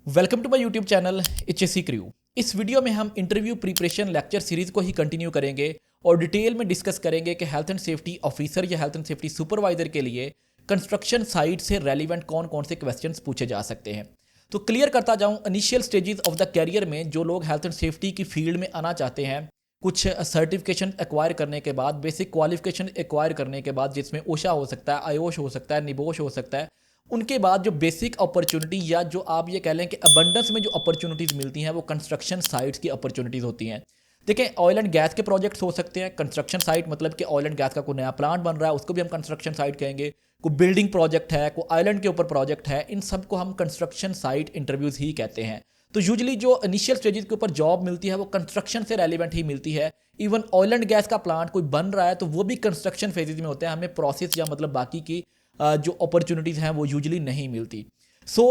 Welcome to my YouTube channel HSC crew. इस video में हम इंटरव्यू प्रिपरेशन लेक्चर सीरीज को ही कंटिन्यू करेंगे और डिटेल में डिस्कस करेंगे कि हेल्थ एंड सेफ्टी ऑफिसर या हेल्थ एंड सेफ्टी सुपरवाइजर के लिए कंस्ट्रक्शन साइट से रेलिवेंट कौन कौन से क्वेश्चंस पूछे जा सकते हैं। तो क्लियर करता जाऊं, initial stages of the career में जो लोग हेल्थ एंड सेफ्टी की फील्ड में आना चाहते हैं, कुछ सर्टिफिकेशन एक्वायर करने के बाद, बेसिक क्वालिफिकेशन एक्वायर करने के बाद, जिसमें ओशा हो सकता है, आयोश हो सकता है, निबोश हो सकता है, उनके बाद जो बेसिक अपॉर्चुनिटी या जो आप ये कह लें कि अबंडेंस में जो अपॉर्चुनिटीज़ मिलती हैं वो कंस्ट्रक्शन साइट्स की अपॉर्चुनिटीज़ होती हैं। देखें, ऑयल एंड गैस के प्रोजेक्ट्स हो सकते हैं। कंस्ट्रक्शन साइट मतलब कि ऑयल एंड गैस का कोई नया प्लांट बन रहा है, उसको भी हम कंस्ट्रक्शन साइट कहेंगे। कोई बिल्डिंग प्रोजेक्ट है, कोई आइलैंड के ऊपर प्रोजेक्ट है, इन सब को हम कंस्ट्रक्शन साइट इंटरव्यूज़ ही कहते हैं। तो यूजुअली जो इनिशियल स्टेजेस के ऊपर जॉब मिलती है वो कंस्ट्रक्शन से रेलिवेंट ही मिलती है। इवन ऑयल एंड गैस का प्लांट कोई बन रहा है तो वो भी कंस्ट्रक्शन फेजेज में होते हैं, हमें प्रोसेस या मतलब बाकी की जो अपॉर्चुनिटीज़ हैं वो यूजुअली नहीं मिलती। सो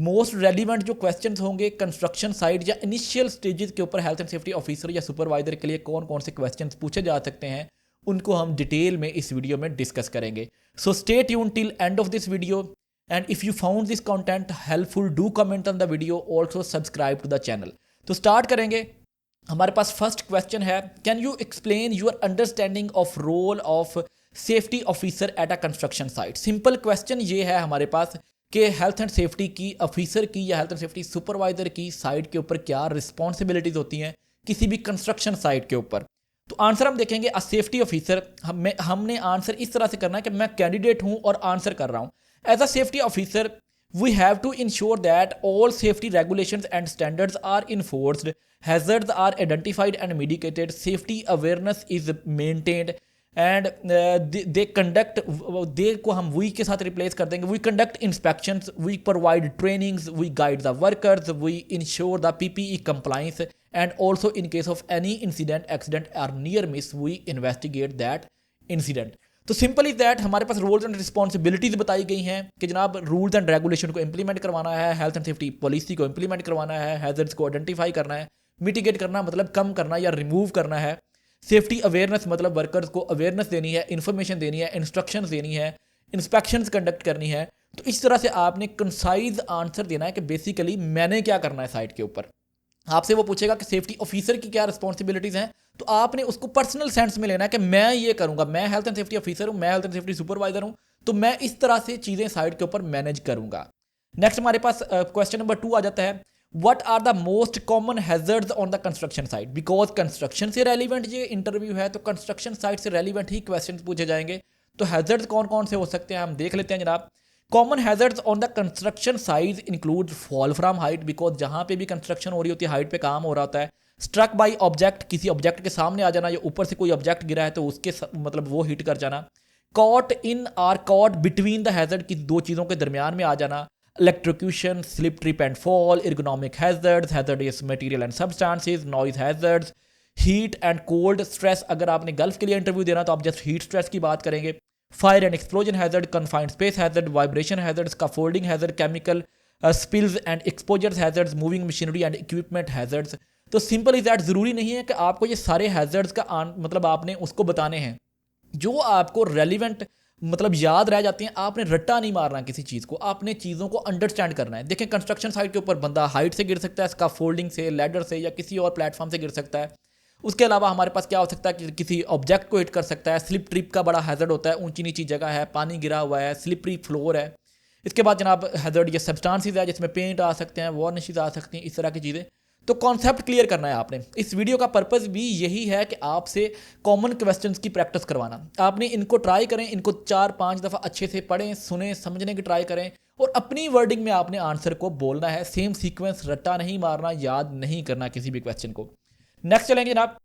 मोस्ट रेलिवेंट जो क्वेश्चंस होंगे कंस्ट्रक्शन साइट या इनिशियल स्टेजेस के ऊपर हेल्थ एंड सेफ्टी ऑफिसर या सुपरवाइजर के लिए कौन कौन से क्वेश्चंस पूछे जा सकते हैं, उनको हम डिटेल में इस वीडियो में डिस्कस करेंगे। So stay tune till end of this video, and if you found this content helpful do comment on the video, also subscribe to the channel. तो स्टार्ट करेंगे। हमारे पास फर्स्ट क्वेश्चन है, can you explain your understanding of role of safety officer at a construction site. Simple question ये है हमारे पास कि हेल्थ एंड सेफ्टी की ऑफिसर की या हेल्थ एंड सेफ्टी सुपरवाइजर की साइट के ऊपर क्या रिस्पॉन्सिबिलिटीज होती हैं किसी भी कंस्ट्रक्शन साइट के ऊपर। तो आंसर हम देखेंगे, अ सेफ्टी ऑफिसर, हमने आंसर इस तरह से करना है कि मैं कैंडिडेट हूं और आंसर कर रहा हूं। As a safety officer we have to ensure that all safety regulations and standards are enforced, hazards are identified and mitigated, safety awareness is maintained, and they conduct, they को हम we के साथ replace कर देंगे, we conduct inspections, we provide trainings, we guide the workers, we ensure the PPE compliance, and also in case of any incident, accident or near miss, we investigate that incident। तो simple is that हमारे पास rules and responsibilities बताई गई हैं कि जनाब rules and regulation को implement करवाना है, हेल्थ एंड सेफ्टी पॉलिसी को इंप्लीमेंट करवाना है, हैजर्ड्स को आइडेंटिफाई करना है, मिटिगेट करना मतलब कम करना या रिमूव करना है, सेफ्टी अवेयरनेस मतलब वर्कर्स को अवेयरनेस देनी है, इन्फॉर्मेशन देनी है, इंस्ट्रक्शंस देनी है, इंस्पेक्शंस कंडक्ट करनी है। तो इस तरह से आपने कंसाइज आंसर देना है कि बेसिकली मैंने क्या करना है साइट के ऊपर। आपसे वो पूछेगा कि सेफ्टी ऑफिसर की क्या रिस्पॉन्सिबिलिटीज़ हैं, तो आपने उसको पर्सनल सेंस में लेना है कि मैं ये करूंगा, मैं हेल्थ एंड सेफ्टी ऑफिसर हूं, मैं हेल्थ एंड सेफ्टी सुपरवाइजर हूं, तो मैं इस तरह से चीज़ें साइट के ऊपर मैनेज करूंगा। नेक्स्ट हमारे पास क्वेश्चन नंबर 2 आ जाता है, what are the most common hazards on the construction site. Because construction से रेलिवेंट ये इंटरव्यू है तो कंस्ट्रक्शन साइट से रेलिवेंट ही क्वेश्चन पूछे जाएंगे। तो हैजर्ड्स कौन कौन से हो सकते हैं हम देख लेते हैं जनाब। Common hazards on the construction site include fall from height, because जहां पे भी कंस्ट्रक्शन हो रही होती है हाइट पे काम हो रहा होता है। स्ट्रक बाई ऑब्जेक्ट, किसी ऑब्जेक्ट के सामने आ जाना या ऊपर से कोई ऑब्जेक्ट गिरा है तो उसके मतलब वो हिट कर जाना। Caught in are caught between the hazard, की दो चीज़ों के दरमियान में आ जाना। Electrocution, slip trip and fall, ergonomic hazards, hazardous material and substances, noise hazards, heat and cold stress. अगर आपने गल्फ के लिए इंटरव्यू देना तो आप जस्ट हीट स्ट्रेस की बात करेंगे। Fire and explosion hazard, confined space hazard, vibration hazard, scaffolding hazard, chemical spills and exposure hazards, moving machinery and equipment hazards. तो सिंपल इज दैट, ज़रूरी नहीं है कि आपको ये सारे हैजर्ड्स का मतलब आपने उसको बताने हैं, जो आपको रेलिवेंट मतलब याद रह जाते हैं। आपने रट्टा नहीं मारना किसी चीज़ को, आपने चीज़ों को अंडरस्टैंड करना है। देखें, कंस्ट्रक्शन साइट के ऊपर बंदा हाइट से गिर सकता है, स्कैफोल्डिंग से, लैडर से या किसी और प्लेटफॉर्म से गिर सकता है। उसके अलावा हमारे पास क्या हो सकता है कि किसी ऑब्जेक्ट को हिट कर सकता है। स्लिप ट्रिप का बड़ा हैजर्ड होता है, ऊंची नीची जगह है, पानी गिरा हुआ है, स्लिपरी फ्लोर है। इसके बाद जनाब हैजर्ड ये सब्सटेंसेस है जिसमें पेंट आ सकते हैं, वार्निशेस आ सकती हैं, इस तरह की चीज़ें। तो कॉन्सेप्ट क्लियर करना है आपने। इस वीडियो का पर्पस भी यही है कि आपसे कॉमन क्वेश्चंस की प्रैक्टिस करवाना। आपने इनको ट्राई करें, इनको 4-5 दफ़ा अच्छे से पढ़ें, सुने, समझने की ट्राई करें और अपनी वर्डिंग में आपने आंसर को बोलना है। सेम सीक्वेंस रट्टा नहीं मारना, याद नहीं करना किसी भी क्वेश्चन को। नेक्स्ट चलेंगे जनाब,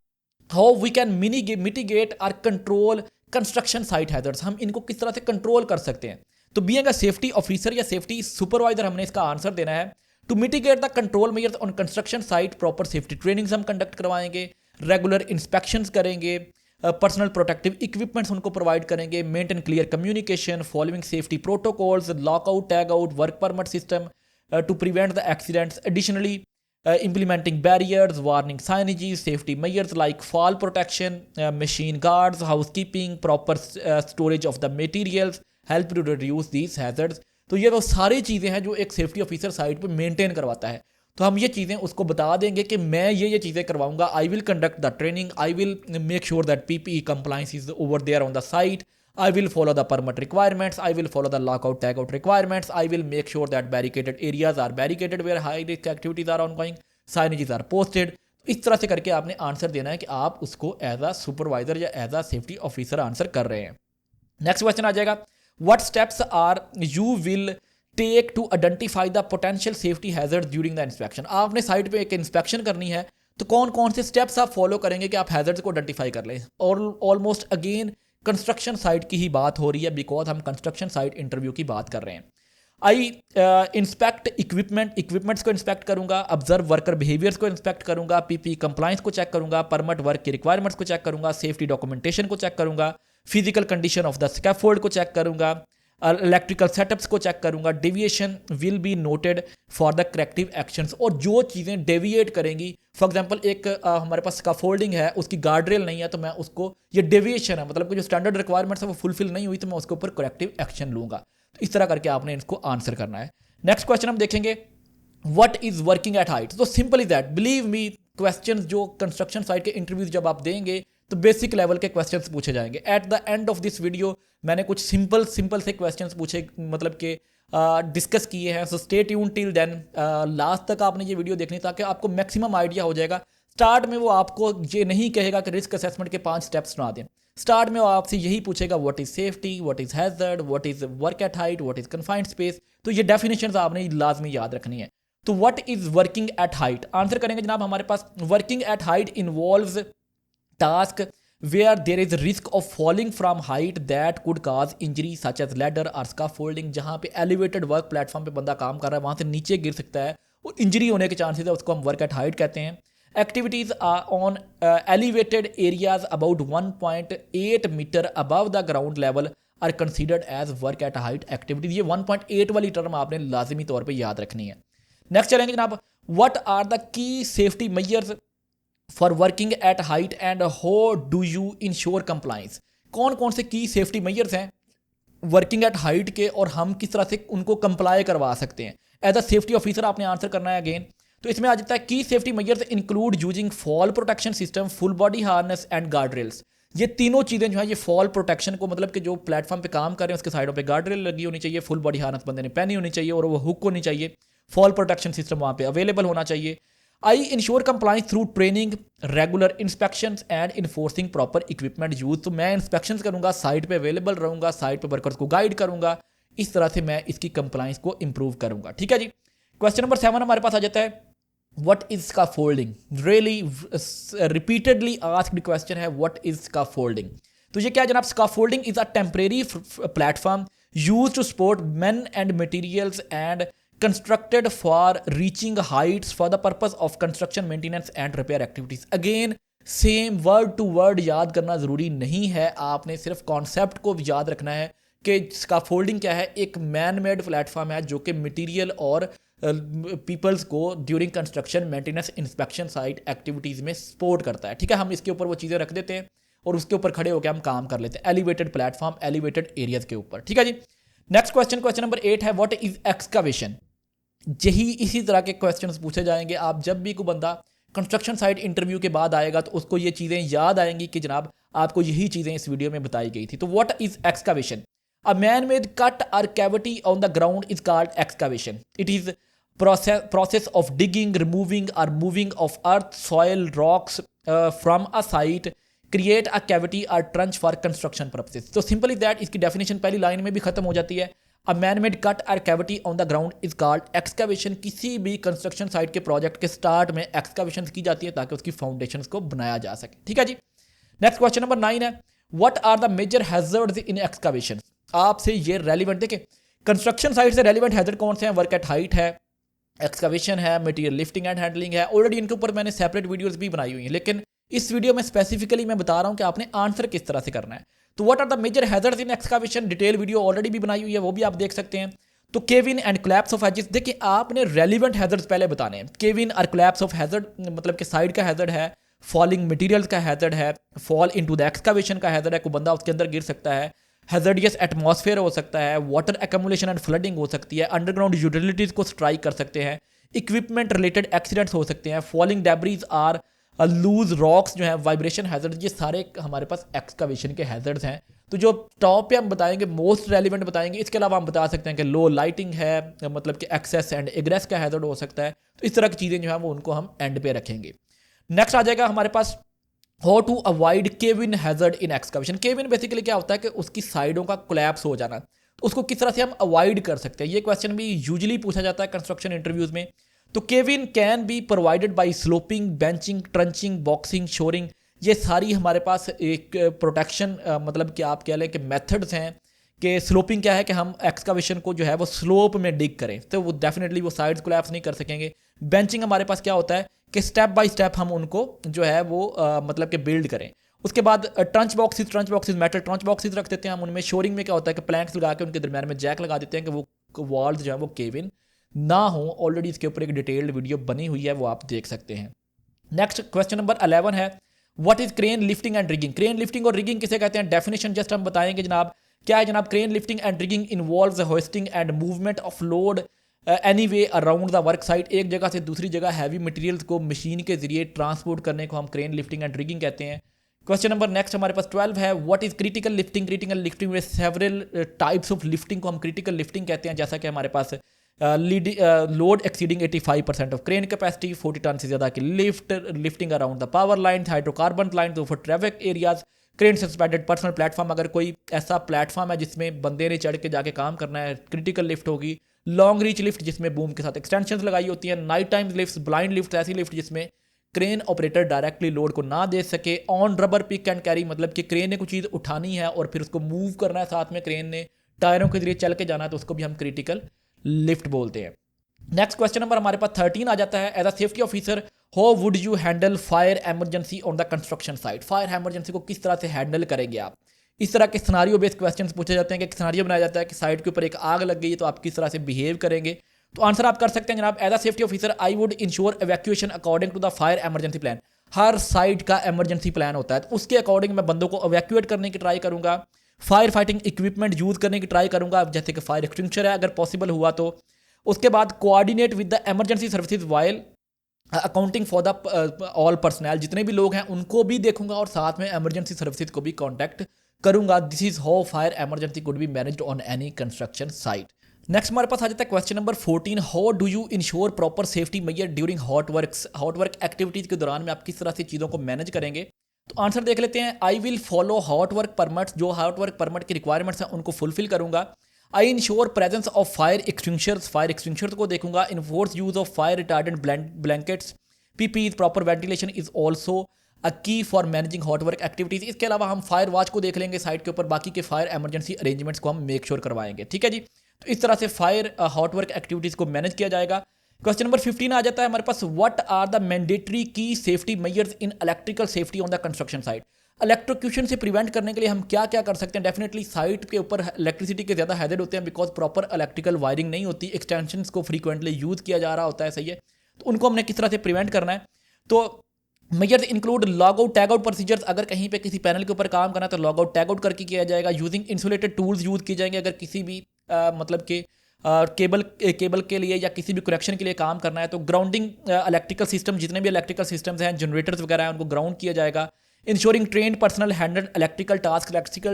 हाउ वी कैन मिटिगेट और कंट्रोल कंस्ट्रक्शन साइट हैजर्ड्स। हम इनको किस तरह से कंट्रोल कर सकते हैं। तो बीइंग अ सेफ्टी ऑफिसर या सेफ्टी सुपरवाइजर हमने इसका आंसर देना है। To mitigate the control measures on construction site, proper safety trainings हम कंडक्ट करवाएंगे, रेगुलर इंस्पेक्शंस करेंगे, पर्सनल प्रोटेक्टिव इक्विपमेंट्स उनको प्रोवाइड करेंगे, maintain clear communication, following safety protocols, lockout, tag out, work permit system to prevent the accidents. Additionally implementing barriers, warning signages, safety measures like fall protection, machine guards, housekeeping, proper storage of the materials help to reduce these hazards। तो ये वो सारी चीज़ें हैं जो एक safety officer site पे maintain करवाता है। तो हम ये चीज़ें उसको बता देंगे कि मैं ये चीज़ें करवाऊंगा, I will conduct the training, I will make sure that PPE compliance is over there on the site, I will follow the permit requirements, I will follow the lockout tagout requirements, I will make sure that barricaded areas are barricaded where high risk activities are ongoing, signages are posted। इस तरह से करके आपने answer देना है कि आप उसको एज अ सुपरवाइजर या as a safety officer answer कर रहे हैं। नेक्स्ट क्वेश्चन आ जाएगा, what steps are you will take to identify the potential safety hazard during the inspection. आपने साइट पे एक इंस्पेक्शन करनी है तो कौन कौन से स्टेप्स आप फॉलो करेंगे कि आप हैजर्ड्स को आइडेंटिफाई कर लें। और ऑलमोस्ट अगेन कंस्ट्रक्शन साइट की ही बात हो रही है बिकॉज हम कंस्ट्रक्शन साइट इंटरव्यू की बात कर रहे हैं। आई इंस्पेक्ट इक्विपमेंट्स को इंस्पेक्ट करूंगा, ऑब्जर्व वर्कर बिहेवियर्स को इंस्पेक्ट करूंगा, PPE कंप्लाइंस को चेक करूंगा, परमिट वर्क की रिक्वायरमेंट्स को चेक करूंगा, सेफ्टी डॉक्यूमेंटेशन को चेक करूंगा, physical condition of the scaffold को चेक करूंगा, इलेक्ट्रिकल सेटअप्स को चेक करूंगा, deviation will be noted for the corrective actions. और जो चीज़ें डेविएट करेंगी, फॉर एग्जांपल एक हमारे पास स्कैफोल्डिंग है, उसकी गार्ड रेल नहीं है तो मैं उसको, ये डेविएशन है मतलब कि जो स्टैंडर्ड रिक्वायरमेंट्स है वो फुलफिल नहीं हुई तो मैं उसके ऊपर करेक्टिव एक्शन लूंगा। तो इस तरह करके आपने इसको आंसर करना है। नेक्स्ट क्वेश्चन हम देखेंगे, what is working at height. तो simple is that, believe me questions जो कंस्ट्रक्शन साइट के इंटरव्यूज जब आप देंगे तो बेसिक लेवल के क्वेश्चंस पूछे जाएंगे। At the end of this video मैंने कुछ सिंपल से क्वेश्चंस पूछे मतलब कि डिस्कस किए हैं। So stay tune till then, last तक आपने ये वीडियो देखनी ताकि आपको मैक्सिमम आइडिया हो जाएगा। स्टार्ट में वो आपको ये नहीं कहेगा कि रिस्क असेसमेंट के 5 स्टेप्स सुना दें। स्टार्ट में वो आपसे यही पूछेगा, what is safety, what is hazard, what is work at height, what is confined space. तो ये डेफिनेशंस आपने लाजमी याद रखनी है। तो what is working at height answer करेंगे जनाब हमारे पास, working at height involves task where there is risk of falling from height that could cause injury such as ladder or scaffolding। जहाँ पे elevated work platform पे बंदा काम कर रहा है वहाँ से नीचे गिर सकता है और इंजरी होने के चांसेस है, उसको हम वर्क एट हाइट कहते हैं। Activities on elevated areas about 1.8 metre above the ground level are considered as work at height activities. ये 1.8 वाली टर्म आपने लाजमी तौर पे याद रखनी है। नेक्स्ट चलेंगे जनाब, what are the key safety measures for working at height and how do you ensure compliance. कौन कौन से की सेफ्टी मेजर्स हैं वर्किंग एट हाइट के और हम किस तरह से उनको कंप्लाई करवा सकते हैं। एज अ सेफ्टी ऑफिसर आपने आंसर करना है अगेन। तो इसमें आ जाता है की safety measures include using fall protection system, full body harness and guard rails. ये तीनों चीज़ें जो है ये फॉल प्रोटेक्शन को मतलब कि जो प्लेटफॉर्म पे काम कर रहे हैं उसके साइडों पे गार्ड रेल लगी होनी चाहिए, फुल बॉडी हार्नेस बंदे ने पहनी होनी चाहिए और वो हुक होनी चाहिए, फॉल प्रोटेक्शन सिस्टम वहाँ पे अवेलेबल होना चाहिए। I ensure compliance through training, regular inspections and enforcing proper equipment use. तो मैं इंस्पेक्शंस करूंगा, साइट पे अवेलेबल रहूंगा, साइट पे वर्कर्स को गाइड करूंगा, इस तरह से मैं इसकी कंप्लाइंस को इंप्रूव करूंगा। ठीक है जी। क्वेश्चन नंबर 7 हमारे पास आ जाता है, what is scaffolding. Really repeatedly asked question है, व्हाट इज स्कैफोल्डिंग। तो ये क्या है जनाब, scaffolding is a temporary platform use to support men and materials and constructed for reaching heights for the purpose of construction maintenance and repair activities। Again same word to word याद करना ज़रूरी नहीं है, आपने सिर्फ कॉन्सेप्ट को याद रखना है कि स्कैफोल्डिंग क्या है। एक मैन मेड प्लेटफॉर्म है जो कि मटेरियल और पीपल्स को during construction maintenance inspection site activities में सपोर्ट करता है। ठीक है, हम इसके ऊपर वो चीज़ें रख देते हैं और उसके ऊपर खड़े होकर हम काम कर लेते हैं, एलिवेटेड प्लेटफॉर्म एलिवेटेड एरियाज के ऊपर। ठीक है जी। नेक्स्ट क्वेश्चन नंबर 8 है, व्हाट इज एक्सकवेशन। यही इसी तरह के क्वेश्चंस पूछे जाएंगे। आप जब भी कोई बंदा कंस्ट्रक्शन साइट इंटरव्यू के बाद आएगा तो उसको ये चीज़ें याद आएंगी कि जनाब आपको यही चीज़ें इस वीडियो में बताई गई थी। तो what is excavation, a man made cut or cavity on the ground is called excavation. It is process of digging, removing or moving of earth, soil, rocks from a site, create a cavity or trench for construction purposes। तो simple is that, इसकी definition पहली line में भी खत्म हो जाती है। अ man made cut or cavity on the ground is called excavation. किसी भी कंस्ट्रक्शन साइट के प्रोजेक्ट के स्टार्ट में एक्सकवेशन की जाती है ताकि उसकी फाउंडेशन को बनाया जा सके। ठीक है जी। नेक्स्ट क्वेश्चन नंबर 9 है, what are the major hazards in excavation. आपसे ये रेलिवेंट, देखिए कंस्ट्रक्शन साइट से रेलिवेंट हैजर्ड कौन से हैं, वर्क एट हाइट है, एक्सकवेशन है, मटेरियल लिफ्टिंग एंड हैंडलिंग है। ऑलरेडी इनके ऊपर मैंने सेपरेट वीडियोस भी बनाई हुई हैं, लेकिन इस वीडियो में स्पेसिफिकली मैं बता रहा हूं कि आपने आंसर किस तरह से करना है। तो what are the major hazards in excavation, detail video already भी बनाई हुई है, वो भी आप देख सकते हैं। तो cave in and collapse of edges, देखिए आपने रेलिवेंट हैजर्ड्स पहले बताने हैं। केविन और कोलैप्स ऑफ हैजर्ड मतलब कि साइड का हैजर्ड है, फॉलिंग मटेरियल्स का हैजर्ड है, फॉल इनटू द एक्सकवेशन का हैजर्ड है, कोई बंदा उसके अंदर गिर सकता है, हैजर्डियस एटमॉस्फेयर हो सकता है, वाटर एक्यूमुलेशन एंड फ्लडिंग हो सकती है, अंडरग्राउंड यूटिलिटीज़ को स्ट्राइक कर सकते हैं, इक्विपमेंट रिलेटेड एक्सीडेंट्स हो सकते हैं, falling debris or loose rocks जो है, वाइब्रेशन हैजर्ड, ये सारे हमारे पास एक्सकवेशन के हैजर्ड्स हैं। तो जो टॉप पे हम बताएंगे मोस्ट रेलिवेंट बताएंगे। इसके अलावा हम बता सकते हैं कि लो लाइटिंग है, मतलब कि एक्सेस एंड एग्रेस का हैजर्ड हो सकता है। तो इस तरह की चीज़ें जो है वो उनको हम एंड पे रखेंगे। नेक्स्ट आ जाएगा हमारे पास how to avoid cave in hazard in excavation. Cave in basically क्या होता है कि उसकी साइडों का कोलैप्स हो जाना, तो उसको किस तरह से हम अवॉइड कर सकते हैं। ये क्वेश्चन भी यूजुअली पूछा जाता है कंस्ट्रक्शन इंटरव्यूज में। तो Kevin can be provided by sloping, benching, trenching, boxing, shoring. ये सारी हमारे पास एक प्रोटेक्शन मतलब कि आप कह लें कि मेथड्स हैं। कि स्लोपिंग क्या है कि हम एक्सकावेशन को जो है वो स्लोप में डिग करें, तो वो डेफिनेटली वो साइड्स कोलैप्स नहीं कर सकेंगे। बेंचिंग हमारे पास क्या होता है कि स्टेप बाय स्टेप हम उनको जो है वो मतलब कि बिल्ड करें। उसके बाद trench boxes metal trench boxes रख देते हैं हम उनमें। शोरिंग में क्या होता है कि प्लैंक्स लगा के उनके दरम्यान में जैक लगा देते हैं कि वो वॉल्स जो है वो केविन ना हो। ऑलरेडी इसके ऊपर एक डिटेल्ड वीडियो बनी हुई है, वो आप देख सकते हैं। नेक्स्ट क्वेश्चन नंबर 11 है what is crane lifting and rigging. Crane lifting और रिगिंग किसे कहते हैं, डेफिनेशन जस्ट हम बताएंगे जनाब। क्या है जनाब, crane lifting and rigging involves hosting and movement of load any way around the work site. एक जगह से दूसरी जगह हैवी मटेरियल्स को मशीन के जरिए ट्रांसपोर्ट करने को हम क्रेन लिफ्टिंग एंड रिगिंग कहते हैं। क्वेश्चन नंबर नेक्स्ट हमारे पास 12 है what is critical lifting. Critical lifting में सेवरल टाइप्स ऑफ लिफ्टिंग को हम क्रिटिकल लिफ्टिंग कहते हैं। जैसा कि हमारे पास load exceeding 85% of crane capacity, 40 ton से ज़्यादा की lifting around the power line, hydrocarbon line, तो for traffic areas, crane suspended personnel platform. अगर कोई ऐसा प्लेटफॉर्म है जिसमें बंदे ने चढ़ के जाके काम करना है, क्रिटिकल लिफ्ट होगी। लॉन्ग रीच लिफ्ट जिसमें बूम के साथ एक्सटेंशन लगाई होती है। Night time lift, blind lift, ऐसी लिफ्ट जिसमें क्रेन ऑपरेटर डायरेक्टली लोड को ना दे सके। On rubber pick and carry, मतलब कि क्रेन ने कुछ चीज़ उठानी है और फिर उसको मूव करना है, साथ में क्रेन ने टायरों के जरिए चल के जाना है, तो उसको भी हम क्रिटिकल लिफ्ट बोलते हैं। नेक्स्ट क्वेश्चन नंबर हमारे पास 13 आ जाता है as a safety officer how would you handle fire emergency on the construction site. Fire emergency को किस तरह से हैंडल करेंगे आप। इस तरह के सिनारियो बेस्ड क्वेश्चंस पूछे जाते हैं कि सिनारियो बनाया जाता है कि साइट के ऊपर एक आग लग गई है, तो आप किस तरह से बिहेव करेंगे। तो आंसर आप कर सकते हैं जनाब, as a safety officer I would ensure evacuation according to the fire emergency plan. हर साइट का एमरजेंसी प्लान होता है, तो उसके अकॉर्डिंग मैं बंदों को एवैक्यूएट करने की ट्राई करूंगा। फायर फाइटिंग इक्विपमेंट यूज करने की ट्राई करूंगा, जैसे कि फायर एक्सटिंग्विशर है अगर पॉसिबल हुआ तो। उसके बाद coordinate with the emergency services while accounting for the all personal, जितने भी लोग हैं उनको भी देखूंगा और साथ में इमरजेंसी सर्विसेज को भी कॉन्टैक्ट करूंगा। This is how fire emergency could be managed on any construction site. Next हमारे पास आ जाता है question number 14 how do you ensure proper safety major during hot work activities के दौरान में आप किस तरह से चीज़ों को मैनेज करेंगे। तो आंसर देख लेते हैं। I will follow hot work permits, जो हॉट वर्क परमिट की रिक्वायरमेंट्स हैं उनको फुलफिल करूंगा। I ensure presence of fire extinguishers को देखूंगा। Enforce use of fire retardant blankets, PPEs, proper ventilation is also a key for managing hot work activities. इसके अलावा हम फायर वॉच को देख लेंगे साइट के ऊपर, बाकी के फायर एमरजेंसी अरेंजमेंट्स को हम मेक श्योर करवाएंगे। ठीक है जी, तो इस तरह से फायर हॉट वर्क एक्टिविटीज को मैनेज किया जाएगा। क्वेश्चन नंबर 15 आ जाता है हमारे पास व्हाट आर द मैंडेटरी की safety measures in electrical safety on the construction site. Electrocution से प्रिवेंट करने के लिए हम क्या क्या कर सकते हैं। डेफिनेटली साइट के ऊपर इलेक्ट्रिसिटी के ज़्यादा हैजर्ड होते हैं बिकॉज प्रॉपर इलेक्ट्रिकल वायरिंग नहीं होती, एक्सटेंशंस को फ्रीक्वेंटली यूज़ किया जा रहा होता है, सही है। तो उनको हमने किस तरह से प्रिवेंट करना है। तो measures include log out tag out procedures. अगर कहीं पे किसी पैनल के ऊपर काम करना है तो लॉग आउट टैग आउट करके किया जाएगा। यूजिंग इंसुलेटेड टूल्स यूज़ किए जाएंगे अगर किसी भी मतलब कि केबल के लिए या किसी भी कनेक्शन के लिए काम करना है। तो ग्राउंडिंग इलेक्ट्रिकल सिस्टम, जितने भी इलेक्ट्रिकल सिस्टम्स हैं, जनरेटर्स वगैरह हैं, उनको ग्राउंड किया जाएगा। Ensuring trend personal handle electrical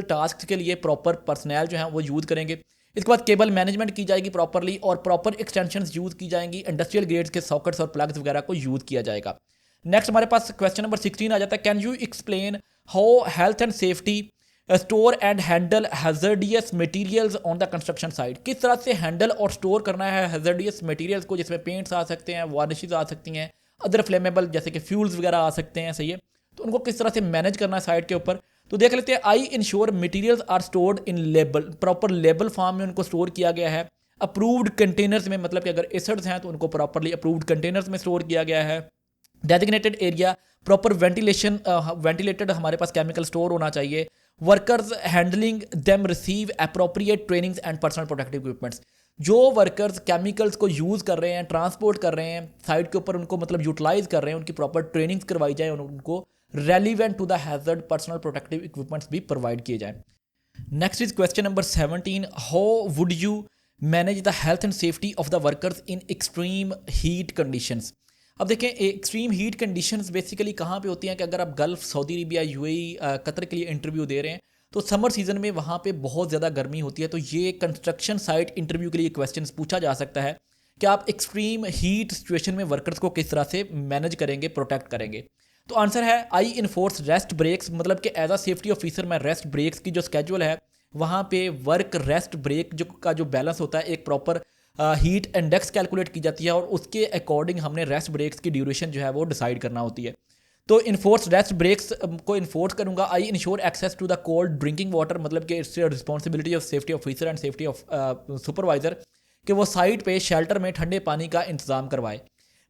task के लिए प्रॉपर पर्सनल जो है वो यूज़ करेंगे। इसके बाद केबल मैनेजमेंट की जाएगी प्रॉपरली और प्रॉपर एक्सटेंशंस यूज़ की जाएंगी। इंडस्ट्रियल ग्रेड्स के सॉकेट्स और प्लग्स वगैरह को यूज़ किया जाएगा। नेक्स्ट हमारे पास क्वेश्चन नंबर 16 आ जाता है। Can you explain how health and safety store and handle hazardous materials on the construction site. किस तरह से हैंडल और स्टोर करना है हैजर्डियस मटेरियल्स को, जिसमें पेंट्स आ सकते हैं, वार्निशेस आ सकती हैं, अदर फ्लेमेबल जैसे कि फ्यूल्स वगैरह आ सकते हैं, सही है। तो उनको किस तरह से मैनेज करना है साइट के ऊपर। तो देख लेते हैं। I ensure materials are stored in label, proper label form में उनको स्टोर किया गया है। अप्रूव्ड कंटेनर्स में, मतलब कि अगर एसिड्स हैं तो उनको प्रॉपरली अप्रूव्ड कंटेनर्स में स्टोर किया गया है। डेजिग्नेटेड एरिया, प्रॉपर वेंटिलेटेड हमारे पास केमिकल स्टोर होना चाहिए। Workers handling them receive appropriate trainings and personal protective equipments. जो वर्कर्स केमिकल्स को यूज़ कर रहे हैं, ट्रांसपोर्ट कर रहे हैं साइट के ऊपर, उनको मतलब यूटिलाइज कर रहे हैं, उनकी प्रॉपर ट्रेनिंग्स करवाई जाए, उनको relevant to the hazard personal protective equipments भी प्रोवाइड किए जाएँ। Next is question number 17, how would you manage the health and safety of the workers in extreme heat conditions. अब देखें, एक्सट्रीम हीट कंडीशंस बेसिकली कहाँ पे होती हैं कि अगर आप gulf, Saudi Arabia, UAE, Qatar के लिए इंटरव्यू दे रहे हैं तो समर सीजन में वहाँ पे बहुत ज़्यादा गर्मी होती है, तो ये कंस्ट्रक्शन साइट इंटरव्यू के लिए क्वेश्चन पूछा जा सकता है कि आप एक्सट्रीम हीट सिचुएशन में वर्कर्स को किस तरह से मैनेज करेंगे, प्रोटेक्ट करेंगे। तो आंसर है आई इन्फोर्स रेस्ट ब्रेक्स, मतलब कि एज अ सेफ्टी ऑफिसर मैं रेस्ट ब्रेक्स की जो स्केड्यूल है वहाँ पे वर्क रेस्ट ब्रेक जो बैलेंस होता है, एक प्रॉपर हीट इंडेक्स कैलकुलेट की जाती है और उसके अकॉर्डिंग हमने रेस्ट ब्रेक्स की ड्यूरेशन जो है वो डिसाइड करना होती है। तो इन्फोर्स रेस्ट ब्रेक्स को इन्फोर्स करूँगा। I ensure access to the cold drinking water, मतलब कि it's responsibility of safety officer and safety of supervisor कि वो साइट पे शेल्टर में ठंडे पानी का इंतजाम करवाए।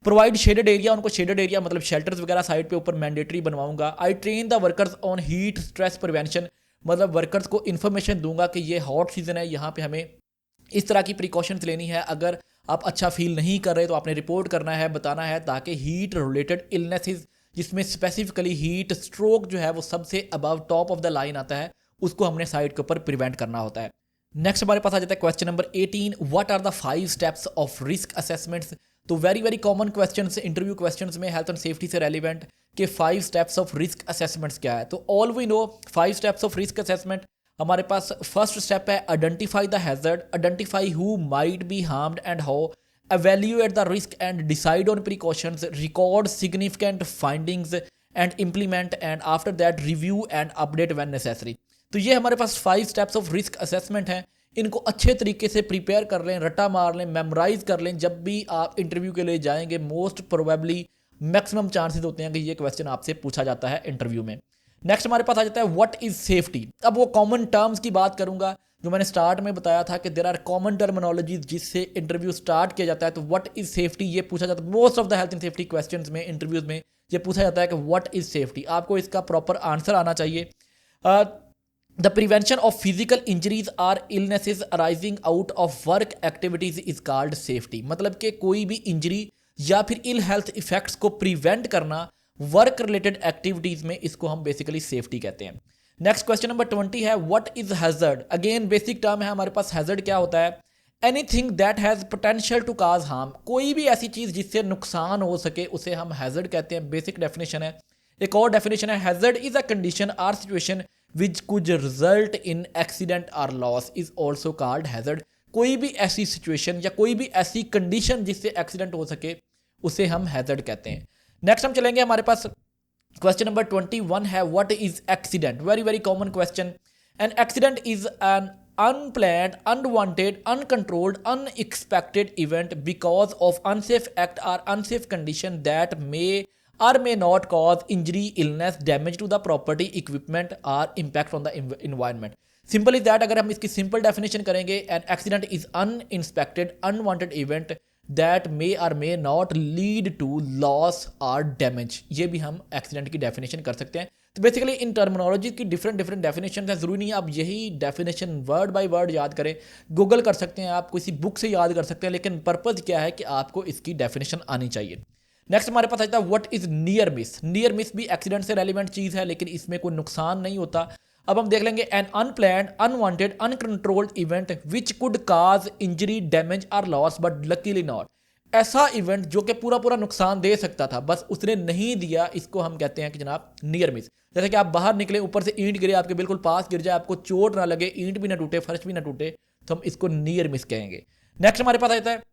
प्रोवाइड शेडेड एरिया, उनको शेडेड एरिया मतलब शेल्टर्स वगैरह साइट पे ऊपर मैंडेटरी बनवाऊंगा। I train the workers on heat stress prevention, मतलब वर्कर्स को इन्फॉर्मेशन दूंगा कि ये हॉट सीजन है, यहाँ पे हमें इस तरह की प्रिकॉशंस लेनी है, अगर आप अच्छा फील नहीं कर रहे तो आपने रिपोर्ट करना है, बताना है, ताकि हीट रिलेटेड इलनेसेस जिसमें स्पेसिफिकली हीट स्ट्रोक जो है वो सबसे above top of the line आता है, उसको हमने साइट के ऊपर प्रिवेंट करना होता है। नेक्स्ट हमारे पास आ जाता है question number 18, what are the 5 steps of risk assessments. तो very common question interview question में हेल्थ एंड सेफ्टी से रेलिवेंट के 5 स्टेप्स ऑफ रिस्क असेसमेंट्स क्या है। तो all we know 5 steps of risk assessment, हमारे पास फर्स्ट स्टेप है identify the hazard, identify who might be harmed and how, evaluate the risk and decide on precautions, record significant findings and implement, and after that review and update when necessary। तो ये हमारे पास 5 steps of risk assessment हैं, इनको अच्छे तरीके से prepare कर लें, रट्टा मार लें, मेमोराइज कर लें। जब भी आप इंटरव्यू के लिए जाएंगे मोस्ट प्रोबेबली मैक्सिमम चांसेस होते हैं कि ये क्वेश्चन आपसे पूछा जाता है इंटरव्यू में। नेक्स्ट हमारे पास आ जाता है व्हाट इज सेफ्टी। अब वो कॉमन टर्म्स की बात करूंगा जो मैंने स्टार्ट में बताया था कि देयर आर कॉमन टर्मिनोलॉजीज जिससे इंटरव्यू स्टार्ट किया जाता है। तो व्हाट इज सेफ्टी ये पूछा जाता है most of the health and safety questions में, इंटरव्यूज में ये पूछा जाता है कि व्हाट इज सेफ्टी। आपको इसका प्रॉपर आंसर आना चाहिए। The prevention of physical injuries or illnesses arising out of work activities is called safety, मतलब कि कोई भी इंजरी या फिर इल हेल्थ इफेक्ट्स को प्रिवेंट करना वर्क रिलेटेड एक्टिविटीज में, इसको हम बेसिकली सेफ्टी कहते हैं। नेक्स्ट क्वेश्चन नंबर 20 है what is hazard. Again basic term है हमारे पास। हैजर्ड क्या होता है? Anything that has potential to cause harm, कोई भी ऐसी चीज जिससे नुकसान हो सके उसे हम हैजर्ड कहते हैं। बेसिक डेफिनेशन है। एक और डेफिनेशन है hazard is a condition or situation which could result in accident or loss is also called hazard. कोई भी ऐसी सिचुएशन या कोई भी ऐसी कंडीशन जिससे एक्सीडेंट हो सके उसे हम हैजर्ड कहते हैं। नेक्स्ट हम चलेंगे हमारे पास क्वेश्चन नंबर 21 है what is accident. Very common question. An accident is an unplanned, unwanted, uncontrolled, unexpected event because of unsafe act और unsafe condition that may or may not cause injury, illness, damage to the property, equipment or impact on the environment। Simple is that. अगर हम इसकी simple definition करेंगे, an accident is uninspected unwanted event that may or may not lead to loss or damage. ये भी हम accident की definition कर सकते हैं। तो बेसिकली इन टर्मिनोलॉजी की डिफरेंट डेफिनेशन है। जरूरी नहीं है आप यही डेफिनेशन वर्ड बाय वर्ड याद करें, गूगल कर सकते हैं, आप किसी बुक से याद कर सकते हैं, लेकिन पर्पज क्या है कि आपको इसकी डेफिनेशन आनी चाहिए। नेक्स्ट हमारे पास आता है what is near miss. Near miss भी एक्सीडेंट से रेलिवेंट चीज है, लेकिन इसमें कोई नुकसान नहीं होता। अब हम देख लेंगे an unplanned, unwanted, uncontrolled event which could cause injury, damage और लॉस बट लकीली नॉट। ऐसा इवेंट जो कि पूरा नुकसान दे सकता था बस उसने नहीं दिया, इसको हम कहते हैं कि जनाब नियर मिस। जैसे कि आप बाहर निकले, ऊपर से ईंट गिरे, आपके बिल्कुल पास गिर जाए, आपको चोट ना लगे, ईंट भी ना टूटे, फर्श भी ना टूटे, तो हम इसको नियर मिस कहेंगे। नेक्स्ट हमारे पास आता है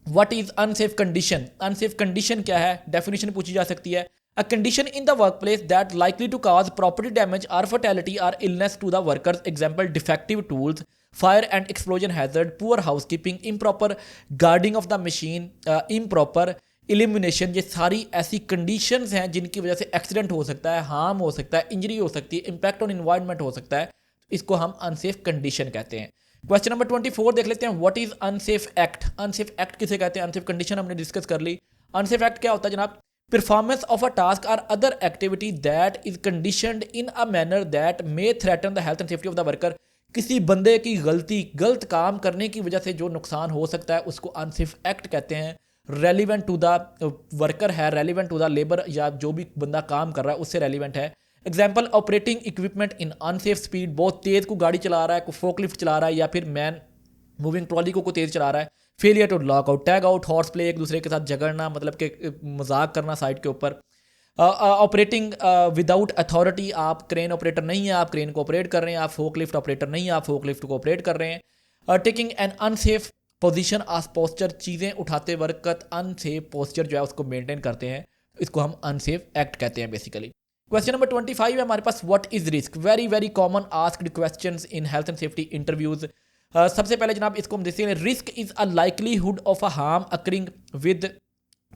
what is unsafe condition. Unsafe condition क्या है? डेफिनेशन पूछी जा सकती है। A condition in the work place that likely to cause property damage और फर्टेलिटी और illness to the workers, example defective tools, fire and explosion hazard, poor housekeeping, improper guarding of the machine, improper illumination. ये सारी ऐसी conditions हैं जिनकी वजह से accident हो सकता है, हार्म हो सकता है, इंजरी हो सकती है, इंपैक्ट ऑन एनवायरनमेंट हो सकता है। इसको हम अनसेफ कंडीशन कहते हैं। क्वेश्चन नंबर 24 देख लेते हैं what is unsafe act. Unsafe act किसे कहते हैं? अनसेफ कंडीशन हमने डिस्कस कर ली। अनसेफ एक्ट क्या होता है जनाब? परफॉर्मेंस ऑफ अ टास्क और other activity that is conditioned in a manner that may threaten the health and safety of the worker. किसी बंदे की गलत काम करने की वजह से जो नुकसान हो सकता है उसको अनसेफ एक्ट कहते हैं। रेलिवेंट टू द वर्कर है, रेलिवेंट टू द लेबर, या जो भी बंदा काम कर रहा है उससे रेलिवेंट है। एग्जाम्पल ऑपरेटिंग इक्विपमेंट इन अनसेफ स्पीड, बहुत तेज़ को गाड़ी चला रहा है, कोई फोकलिफ्ट चला रहा है या फिर मैन मूविंग ट्रॉली को तेज़ चला रहा है। Failure to lock out, tag out, horse play, एक दूसरे के साथ झगड़ना, मतलब कि मजाक करना साइड के ऊपर। ऑपरेटिंग विदाउट अथॉरिटी, आप क्रेन ऑपरेटर नहीं है, आप क्रेन को ऑपरेट कर रहे हैं, आप फोकलिफ्ट ऑपरेटर नहीं है, आप फोकलिफ्ट को ऑपरेट कर रहे हैं। टेकिंग एन अनसेफ पोजीशन आज पोस्चर, चीज़ें उठाते वक्त अनसेफ पोस्चर जो है उसको मेंटेन करते हैं, इसको हम अनसेफ एक्ट कहते हैं बेसिकली। क्वेश्चन नंबर 25 है हमारे पास, what is risk. Very very common asked questions in health and safety interviews. सबसे पहले जनाब इसको हम देखते हैं, risk is a likelihood of a harm occurring with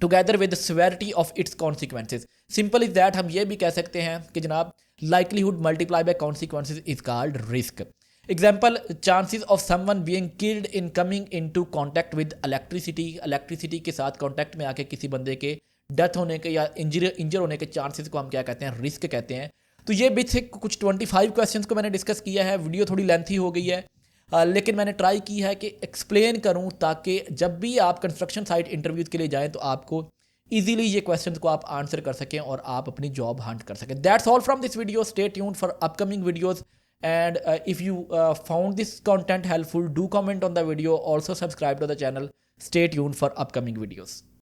together with severity of its consequences. Simple is that हम ये भी कह सकते हैं कि जनाब likelihood multiply by consequences is called risk. Example, chances of someone being killed in coming into contact with electricity, electricity के साथ कांटेक्ट में आके किसी बंदे के डेथ होने के या इंजर होने के चांसेस को हम क्या कहते हैं, रिस्क कहते हैं। तो ये बेसिक कुछ 25 क्वेश्चंस को मैंने डिस्कस किया है। वीडियो थोड़ी लेंथी हो गई है, लेकिन मैंने ट्राई की है कि एक्सप्लेन करूं ताकि जब भी आप कंस्ट्रक्शन साइट इंटरव्यूज़ के लिए जाएं तो आपको इजीली ये क्वेश्चंस को आप आंसर कर सकें और आप अपनी जॉब हंट कर सकें। That's all from this video, stay tuned for upcoming videos and if you found this content helpful, do comment on the video, also subscribe to the channel, stay tuned for upcoming videos.